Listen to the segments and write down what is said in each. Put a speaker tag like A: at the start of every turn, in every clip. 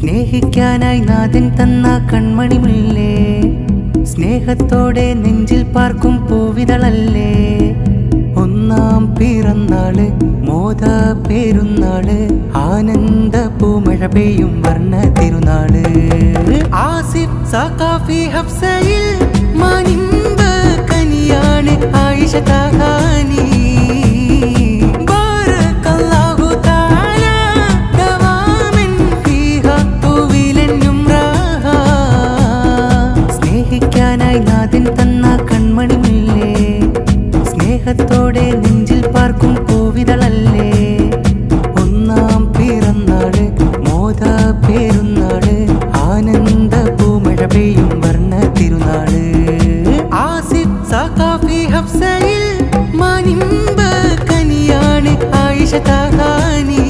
A: സ്നേഹിക്കാനായി നാഥൻ തന്ന കൺമണിമുല്ലേ, സ്നേഹത്തോടെ നെഞ്ചിൽ പാർക്കും പൂവിതളല്ലേ. ഒന്നാം പിറന്നാള് മോദ പെരുന്നാള്, ആനന്ദ പൂമഴ പെയ്യും വർണ്ണ തിരുനാള്. ആസിഫ് സഖാഫി ഹഫ്സയിൽ മാനിമ്പ കനിയാണ് ആയിഷ തഹാനി. നാഥൻ തന്ന കൺമണിമുല്ലേ, സ്നേഹത്തോടെ നെഞ്ചിൽ പാർക്കും പൂവിതളല്ലേ. ഒന്നാം പിറന്നാള് മോദ പെരുന്നാള്, ആനന്ദ പൂമഴ പെയ്യും വർണ്ണ തിരുനാള്. ആസിഫ് സഖാഫി ഹഫ്സയിൽ മാനിമ്പ കനിയാണ് ആയിഷ തഹാനി.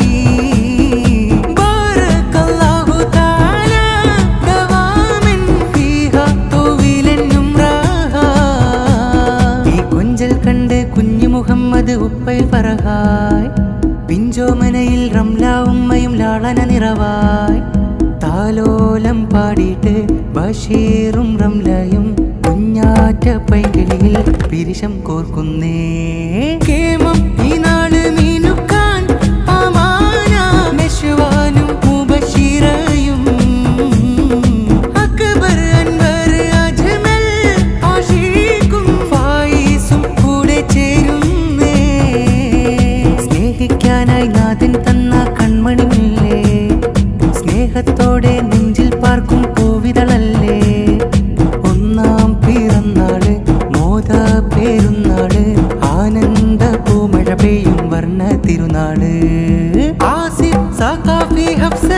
A: കണ്ട് കുഞ്ഞു മുഹമ്മദ് ഉപ്പയിൽ ഫറഹായ്, പിഞ്ചോമനയിൽ റംല ഉമ്മയും ലാളന നിറവായ്. താലോലം പാടിയിട്ട് ബഷീറും റംലയും കുഞ്ഞാറ്റ പൈകിളിയിൽ പിരിശം കോർക്കുന്നേ. കേമം ഈ നാള് മീനുക്കാൻ അമാന നശ്വാനും മുബശീറയും, അക്ബർ അൻവർ അജ്മൽ ആഷിഖും ഫായിസും കൂടെ ചേരുന്നേ. സ്നേഹിക്കാനായി നാഥൻ തന്ന കൺമണിമുല്ലേ, സ്നേഹത്തോടെ നെഞ്ചിൽ പാർക്കും പൂവിതളല്ലേ. ഒന്നാം പിറന്നാള് മോദ പെരുന്നാള്, ആനന്ദ പൂമഴ പെയ്യും വർണ്ണ തിരുനാള്. ആസിഫ് സഖാഫി ഹഫ്സ